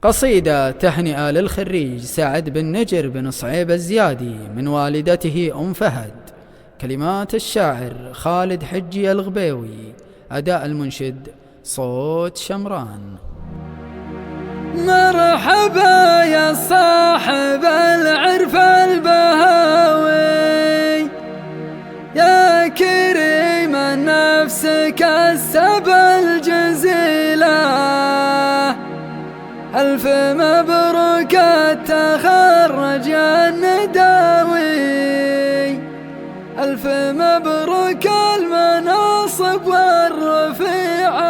قصيدة تهنئة للخريج سعد بن نجر بن صعيب الزيادي من والدته أم فهد. كلمات الشاعر خالد حجي الغبيوي. أداء المنشد صوت شمران. مرحبا يا صاحب العرف البهاوي، يا كريم النفس كسب الجزيلة، ألف مبروك التخرج النداوي، ألف مبروك المناصب والرفيعة.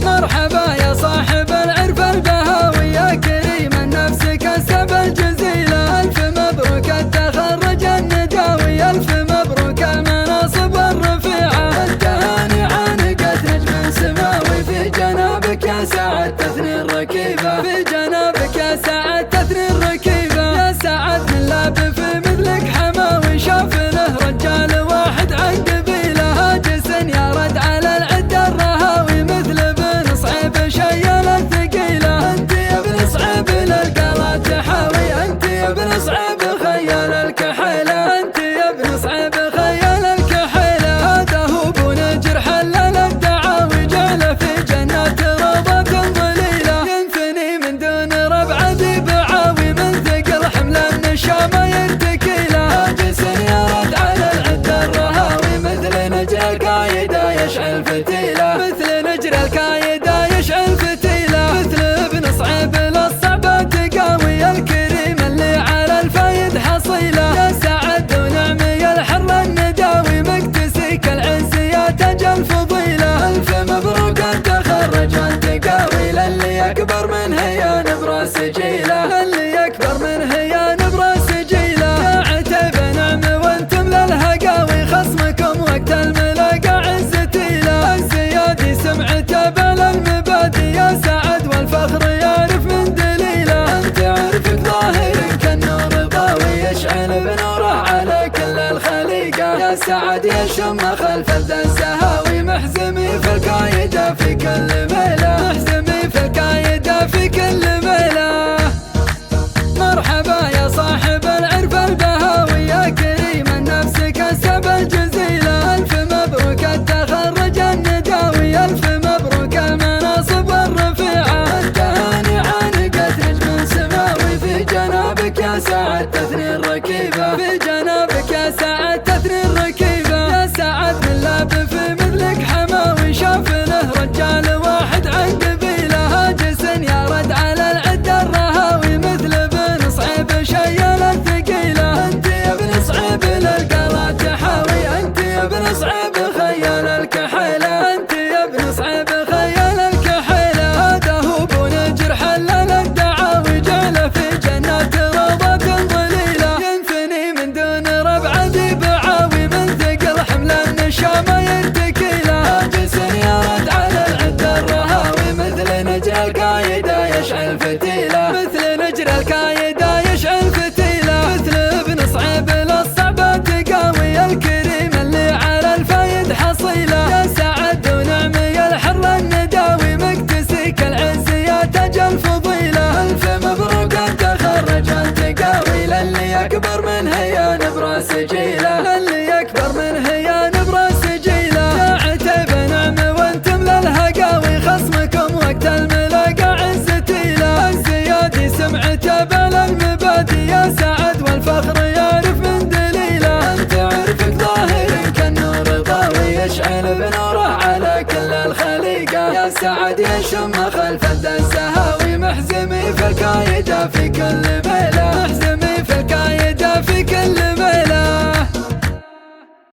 مرحبا يا صاحب العرف البهاوي، يا كريم النفس كسب الجزيلة، ألف مبروك التخرج النداوي، ألف مبروك المناصب والرفيعة. التهاني عانقت نجم سماوي، في جنابك يا سعد تثني الركيبة، في جنابك يا سعد تثني الركيبة. يا سعد من لاب في مثلك حماوي، شاف له رجال واحد عن قبيلة، هاجس يرد على العد الرهاوي، مثل بن صعيب شيل الثقيلة. انت يا ابن صعيب للقلا تحاوي، انت يا ابن صعيب خيال الكحيلة، انت يا ابن صعيب خيال الكحيلة. هذا هو ابو نجر حلل الدعاوي، جعله في جنات روضة ظليلة، ينثني من دون ربع ذي بعاوي، من ثقل حمل النشامة يرتكي له، هاجس يرد على العد الرهاوي، مثل نجر القايدة يشعل فتيلة، مثل نجر القايدة يشعل فتيلة، مثل ابن صعيب للصعبة تقاوي، الكريم اللي على الفايد حصيلة. يا سعد ونعمي الحر النداوي، مكتسيك العز يا تاج الفضيلة، ألف مبروك التخرج والتقاوي، للي يكبر من هيان براس جيلة، للي يكبر من هيان براس جيلة. يا عتيب نعم وانتم للهقاوي، خصمكم وقت الملاقى عزتيلة، الزيادي سمعته بلا المبادي، يا سعد والفخر يعرف من دليله. انت عرفك ظاهر كالنور ضاوي، يشعل بنوره على كل الخليقة، يا سعد يشم خلف الزهاوي، محزمي في القايدة في كل ميلة، محزمي في القايدة في كل ميلة. مرحبا يا صاحب العرف البهاوي، يا كريم النفس كسب الجزيلة، ألف مبروك التخرج النداوي، ألف مبروك المناصب والرفيعة. التهاني عانقت نجم سماوي، في جنابك يا سعد تثني الركيبة، في جنابك يا سعد تثني الركيبة. يا سعد من لاب في مثلك حماوي، شاف له رجال واحد عن قبيلة، هاجس يرد على العد الرهاوي، مثل بن صعيب شيل الثقيلة. انت يا ابن صعيب للقلا تحاوي، انت يا ابن صعيب خيال الكحيلة، انت يا ابن صعيب خيال الكحيلة. هذا هو ابو نجر حلل الدعاوي، جعله في جنات روضة ظليلة، ينثني من دون ربع ذي بعاوي، من ثقل حمل النشامة يرتكي له، هاجس يرد على العد الرهاوي، مثل نجر القايدة يشعل فتيلة، مثل نجر القايدة يشعل فتيلة، مثل ابن صعيب للصعبة تقاوي، الكريم اللي على الفايد حصيلة. يا سعد ونعمي الحر النداوي، مكتسيك العز يا تاج الفضيلة، ألف مبروك التخرج والتقاوي، للي يكبر من هيان براس جيلة، للي يكبر من هيان براس جيلة. يا عتيب نعم وانتم للهقاوي، خصمكم وقت الملاقى عزتيلة، الزيادي سمعته بلا المبادي، يا سعد والفخر يعرف من دليله. انت عرفك ظاهر كالنور ضاوي، يشعل بنوره على كل الخليقة، يا سعد يشم خلف الزهاوي، محزمي في القايدة في كل